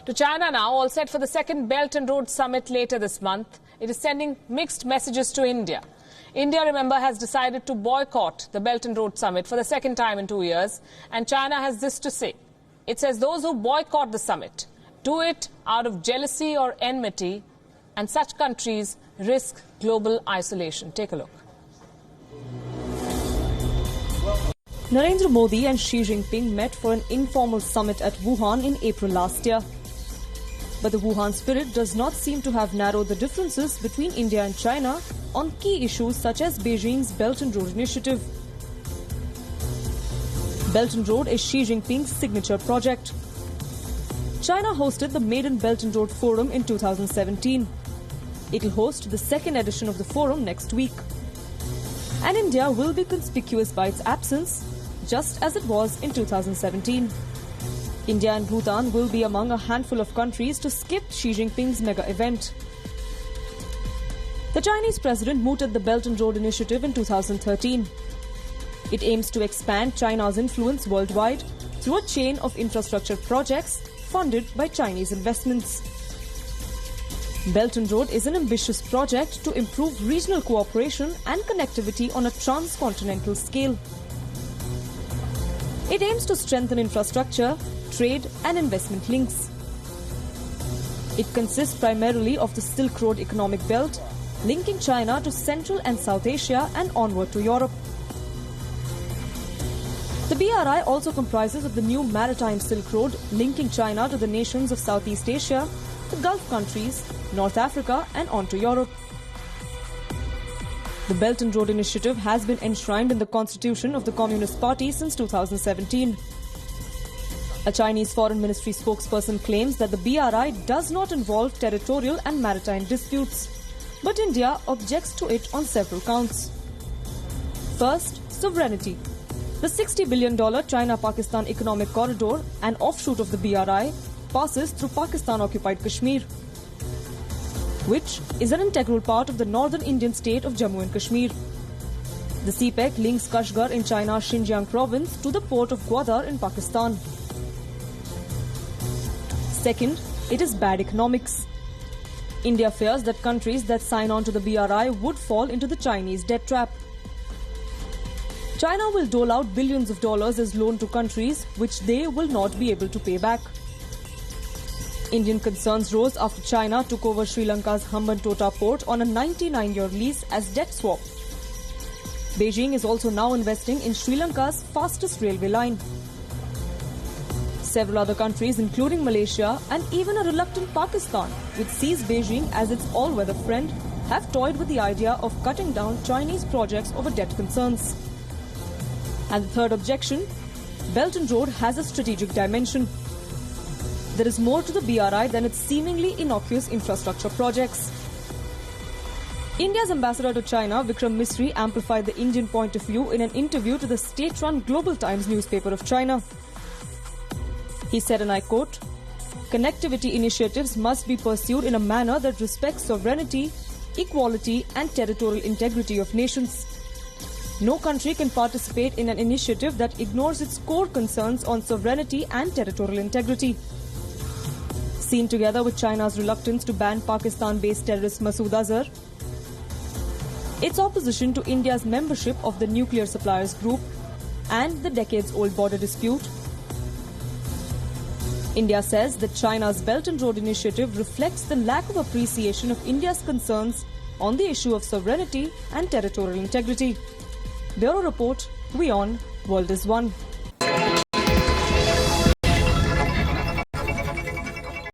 To China now, all set for the second Belt and Road Summit later this month. It is sending mixed messages to India. India, remember, has decided to boycott the Belt and Road Summit for the second time in 2 years. And China has this to say. It says those who boycott the summit do it out of jealousy or enmity, and such countries risk global isolation. Take a look. Narendra Modi and Xi Jinping met for an informal summit at Wuhan in April last year. But the Wuhan spirit does not seem to have narrowed the differences between India and China on key issues such as Beijing's Belt and Road Initiative. Belt and Road is Xi Jinping's signature project. China hosted the Maiden Belt and Road Forum in 2017. It will host the second edition of the forum next week. And India will be conspicuous by its absence, just as it was in 2017. India and Bhutan will be among a handful of countries to skip Xi Jinping's mega event. The Chinese president mooted the Belt and Road Initiative in 2013. It aims to expand China's influence worldwide through a chain of infrastructure projects funded by Chinese investments. Belt and Road is an ambitious project to improve regional cooperation and connectivity on a transcontinental scale. It aims to strengthen infrastructure, trade and investment links. It consists primarily of the Silk Road economic belt, linking China to Central and South Asia and onward to Europe. The BRI also comprises of the new Maritime Silk Road, linking China to the nations of Southeast Asia, the Gulf countries, North Africa and on to Europe. The Belt and Road Initiative has been enshrined in the constitution of the Communist Party since 2017. A Chinese Foreign Ministry spokesperson claims that the BRI does not involve territorial and maritime disputes, but India objects to it on several counts. First, sovereignty. The $60 billion China-Pakistan Economic Corridor, an offshoot of the BRI, passes through Pakistan-occupied Kashmir, which is an integral part of the northern Indian state of Jammu and Kashmir. The CPEC links Kashgar in China's Xinjiang province to the port of Gwadar in Pakistan. Second, it is bad economics. India fears that countries that sign on to the BRI would fall into the Chinese debt trap. China will dole out billions of dollars as loan to countries which they will not be able to pay back. Indian concerns rose after China took over Sri Lanka's Hambantota port on a 99-year lease as debt swap. Beijing is also now investing in Sri Lanka's fastest railway line. Several other countries, including Malaysia and even a reluctant Pakistan, which sees Beijing as its all-weather friend, have toyed with the idea of cutting down Chinese projects over debt concerns. And the third objection, Belt and Road has a strategic dimension. There is more to the BRI than its seemingly innocuous infrastructure projects. India's ambassador to China, Vikram Misri, amplified the Indian point of view in an interview to the state-run Global Times newspaper of China. He said, and I quote, "Connectivity initiatives must be pursued in a manner that respects sovereignty, equality and territorial integrity of nations. No country can participate in an initiative that ignores its core concerns on sovereignty and territorial integrity." Seen together with China's reluctance to ban Pakistan-based terrorist Masood Azhar, its opposition to India's membership of the Nuclear Suppliers Group, and the decades-old border dispute, India says that China's Belt and Road Initiative reflects the lack of appreciation of India's concerns on the issue of sovereignty and territorial integrity. Bureau Report, WION, World is One.